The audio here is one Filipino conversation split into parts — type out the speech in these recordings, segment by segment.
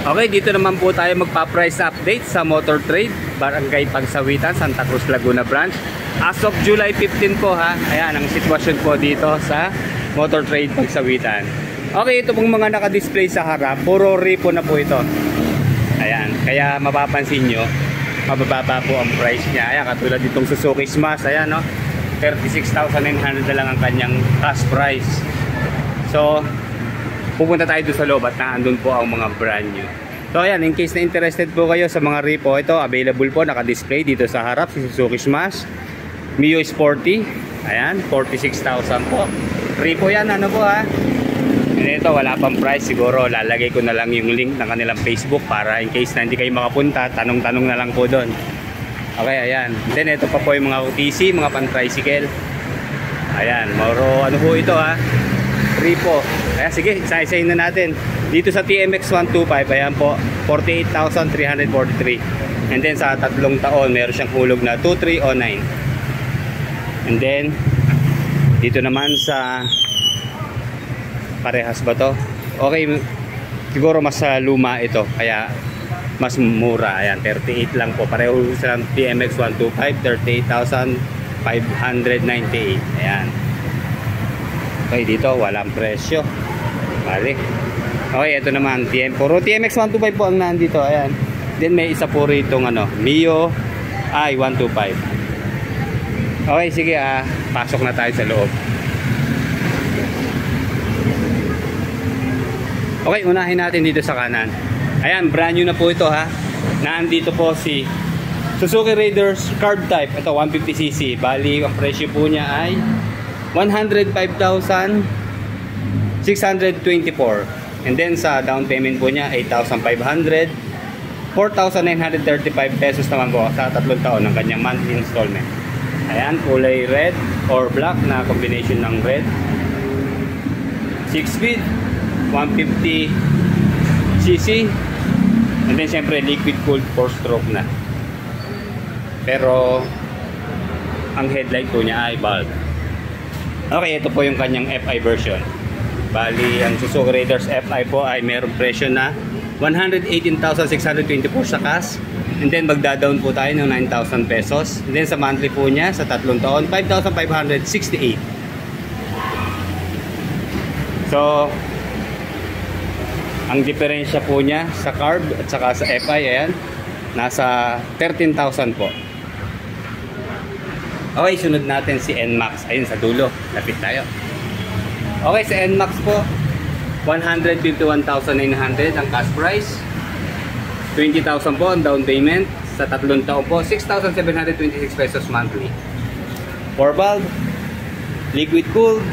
Okay, dito naman po tayo magpa-price update sa Motor Trade, Barangay Pagsawitan, Santa Cruz, Laguna Branch. As of July 15 po ha, ayan ang sitwasyon po dito sa Motor Trade Pagsawitan. Okay, ito pong mga naka-display sa harap, puro repo na po ito. Ayan, kaya mapapansin nyo, mabababa po ang price niya. Ayan, katulad ditong Suzuki Smash, ayan no, 36,900 na lang ang kanyang cash price. So, pupunta tayo doon sa loob at naandun po ang mga brand new. So ayan, in case na interested po kayo sa mga repo, ito available po, naka-display dito sa harap, si Suzuki Smash Mio Sporty, ayan, 46,000 po. Repo yan, ano po ha. And ito, wala pang price, siguro lalagay ko na lang yung link ng kanilang Facebook para in case na hindi kayo makapunta, tanong-tanong na lang po doon. Okay, ayan. Then ito pa po yung mga UTC, mga pan-tricycle. Ayan, moro ano po ito ha, repo. Ayan, sige, isa-isahin na natin. Dito sa TMX 125, ayan po, 48,343. And then sa tatlong taon, meron siyang hulog na 2309. And then, dito naman sa, parehas ba to? Okay, siguro mas luma ito, kaya mas mura. Ayan, 38 lang po. Pareho sa TMX 125, 38,598. Ayan. Okay, dito walang presyo. Bali. Okay, ito naman puro TMX 125 po ang nandito. Ayan. Then may isa po rito ano, Mio i 125. Okay, sige pasok na tayo sa loob. Okay, unahin natin dito sa kanan. Ayan, brand new na po ito ha. Nandito po si Suzuki Raiders Carb Type. Ito 150cc. Bali, ang presyo po niya ay 105,624. And then sa down payment po niya 8,500. 4,935 pesos naman po sa tatlong taon ng kanyang monthly installment. Ayan, kulay red or black na combination ng red. 6-speed, 150cc. And then syempre liquid cooled 4-stroke na. Pero ang headlight po niya ay bulb. Okay, ito po yung kanyang FI version. Bali, ang Suzuki Raiders FI po ay mayroong presyo na 118,624 sa cash. And then magda-down po tayo ng 9,000 pesos. And then sa monthly po niya, sa tatlong taon, 5,568. So, ang diferensya po niya sa carb at saka sa FI, ayan, nasa 13,000 po. Okay, sunod natin si NMAX. Ayun sa dulo, lapit tayo. Okay, sa NMAX po 151,900 ang cash price, 20,000 po ang down payment. Sa tatlong taon po 6,726 pesos monthly. 4 valve, liquid cooled,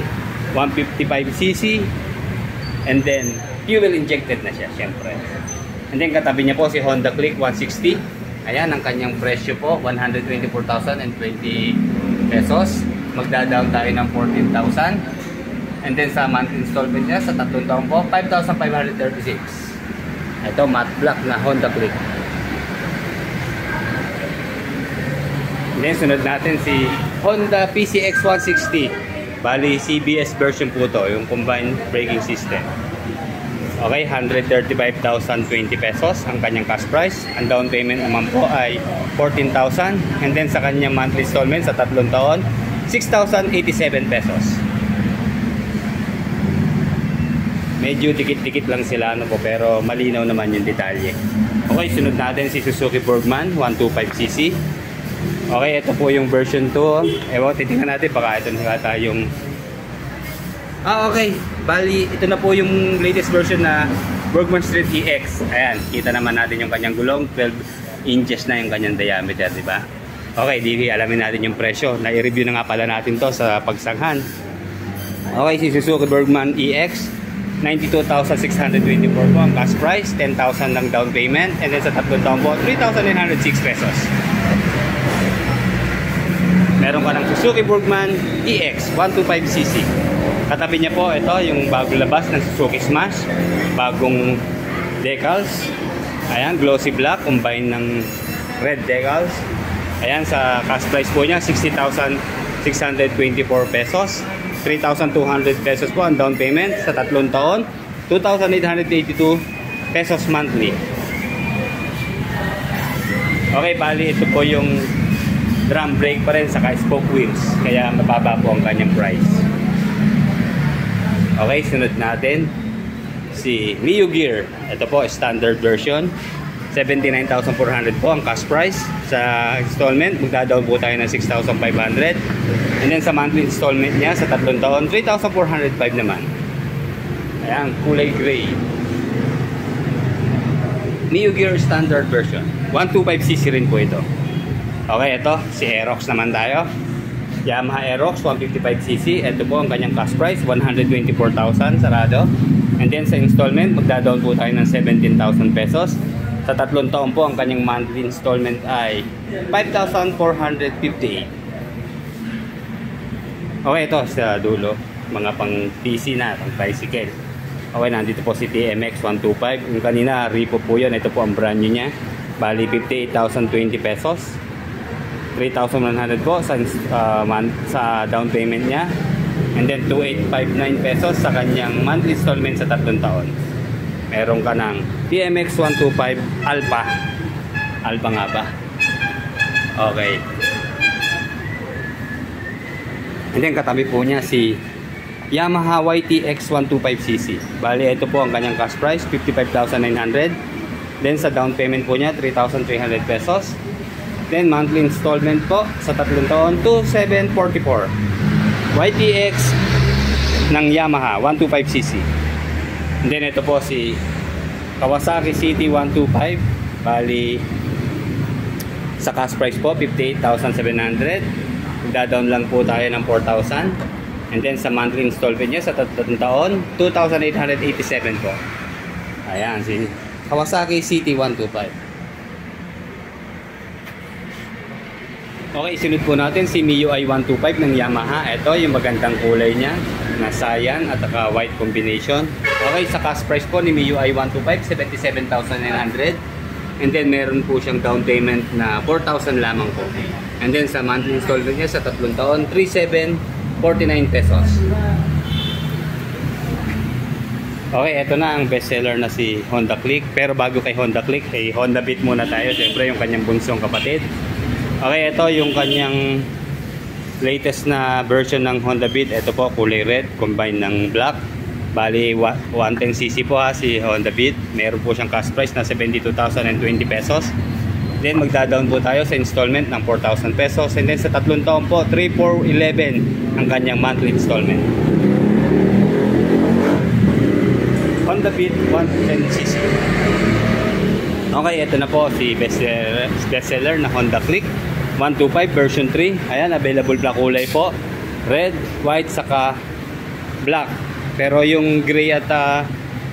155cc. And then fuel injected na siya syempre. And then katabi niya po si Honda Click 160. Ayan, ang kanyang presyo po, 124,020 pesos. Magda-down tayo ng 14,000. And then sa monthly installment niya, sa tatlong taon po, 5,536. Ito, matte black na Honda Click. And then sunod natin si Honda PCX 160. Bali, CBS version po to, yung combined braking system. Okay, 135,020 pesos ang kanyang cash price. Ang down payment naman po ay 14,000. And then sa kanyang monthly installment sa tatlong taon, 6,087 pesos. Medyo dikit-dikit lang sila ano po, pero malinaw naman yung detalye. Okay, sunod natin si Suzuki Burgman 125cc. Okay, ito po yung version 2. Ewan, titingnan natin baka ito nakata yung okay. Bali, ito na po yung latest version na Burgman Street EX. Ayan, kita naman natin yung kanyang gulong. 12 inches na yung kanyang diameter, di ba? Okay, di alamin natin yung presyo. Na-review na nga pala natin to sa pagsanghan. Okay, si Suzuki Burgman EX, 92,624 po ang cash price. 10,000 lang down payment. And then sa tatlong taon po, 3,906 pesos. Meron ka ng Suzuki Burgman EX 125cc. Katabi niya po, ito yung bagong labas ng Suzuki Smash. Bagong decals. Ayan, glossy black, combine ng red decals. Ayan, sa cash price po niya, 60,624 pesos. 3,200 pesos po ang down payment. Sa tatlong taon, 2,882 pesos monthly. Okay, bali ito po yung drum brake pa rin saka spoke wheels, kaya mababa po ang kanyang price. Okay, sunod natin si Mio Gear. Ito po standard version, 79,400 po ang cash price. Sa installment magda-down po tayo ng 6,500, and then sa monthly installment niya sa 3 taon 3,405 naman. Ayan, kulay gray. Mio Gear standard version, 125cc rin po ito. Okay, ito si Aerox naman tayo. Yamaha Aerox 155cc. Ito po ang kanyang cash price, 124,000 sarado. And then sa installment magda-down po tayo ng 17,000 pesos. Sa 3 taon po ang kanyang monthly installment ay 5,458. Okay, ito sa dulo, mga pang PC na, pang tricycle. Okay, nandito po si TMX 125. Yung kanina Repo po yun. Ito po ang brand new niya, bali 58,020 pesos. 3,100 po sa down payment niya, and then 2,859 pesos sa kanyang monthly installment sa 3 taon. Meron ka ng TMX 125 Alpha nga ba? Okay, and then katabi po niya si Yamaha YTX 125cc. Bali ito po ang kanyang cash price, 55,900. Then sa down payment po niya 3,300 pesos. Then monthly installment po sa 3 taon 2,744. YTX ng Yamaha 125cc. And then ito po si Kawasaki City 125. Bali sa cash price po 58,700. Magda-down lang po tayo ng 4,000. And then sa monthly installment niya sa 3 taon 2,887 po. Ayan si Kawasaki City 125. Okay, sunod po natin si MIUI 125 ng Yamaha. Ito yung magandang kulay niya na cyan at saka white combination. Okay, sa cash price po ni MIUI 125 77,900. And then meron po siyang down payment na 4,000 lamang po. And then sa monthly installment niya sa 3 taon 3,749 pesos. Okay, ito na ang bestseller na si Honda Click. Pero bago kay Honda Click, Honda Beat muna tayo. Siyempre yung kanyang bunsong kapatid. Okay, ito yung kanyang latest na version ng Honda Beat. Ito po, kulay red, combined ng black. Bali, 110cc po ha, si Honda Beat. Meron po siyang cash price na 72,020 pesos. Then, magda-down po tayo sa installment ng 4,000 pesos. And then, sa 3 taon po, 3,411 ang kanyang monthly installment. Honda Beat 110cc. Okay, ito na po si bestseller na Honda Click 125 version 3. Ayan, available black kulay po. Red, white, saka black. Pero yung gray at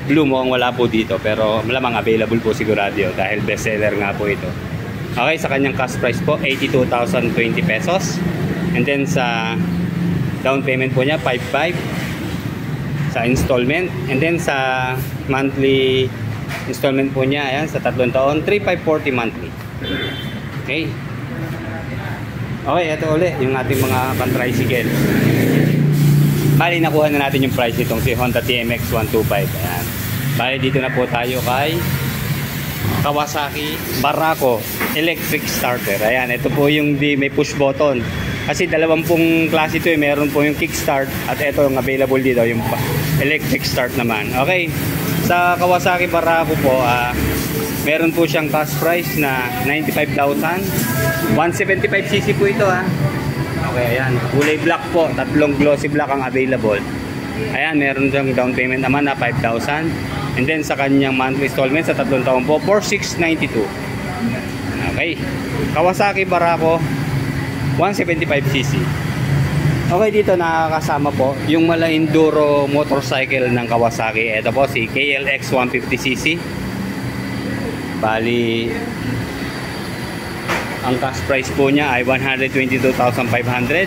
blue mukhang wala po dito. Pero malamang available po sigurado yun dahil bestseller nga po ito. Okay, sa kanyang cash price po 82,020 pesos. And then sa down payment po niya 5,500 sa installment. And then sa monthly installment po niya, ayan, sa 3 taon 3,540 monthly. Okay. Okay, ito ulit yung ating mga pan-tricycle. Bali, nakuha na natin yung price nitong si Honda TMX 125. Ayan. Bali, dito na po tayo kay Kawasaki Barako Electric Starter. Ayan, ito po yung may push button. Kasi 2 klase ito eh. Meron po yung kickstart at ito yung available dito, yung electric start naman. Okay. Sa Kawasaki Barako po, meron po siyang cash price na 95,000. 175cc po ito ha. Okay, ayan. Kulay black po. 3 glossy black ang available. Ayan, meron siyang down payment naman na 5,000. And then sa kanyang monthly installment sa 3 taon po, 4,692. Okay. Kawasaki Barako 175cc. Okay, dito nakakasama po yung mala enduro motorcycle ng Kawasaki. Ito po si KLX 150cc. Bali, ang cash price po niya ay 122,500.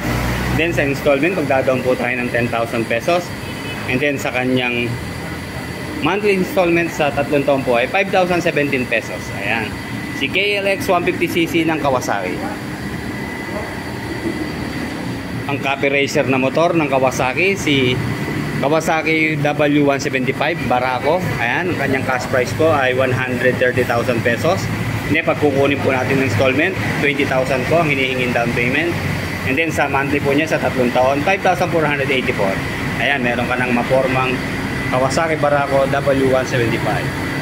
Then sa installment, magda-down po tayo ng 10,000 pesos. And then sa kanyang monthly installment sa 3 taon po ay 5,017 pesos. Ayan. Si KLX 150cc ng Kawasaki. Ang copy racer na motor ng Kawasaki, si Kawasaki W175 Barako. Ayan, ang kanyang cash price po ay 130,000 pesos. Hindi, pag kukunin po natin ng installment, 20,000 po ang hinihingin down payment. And then sa monthly po niya sa 3 taon, 5,484. Ayan, meron ka ng mapormang Kawasaki Barako W175.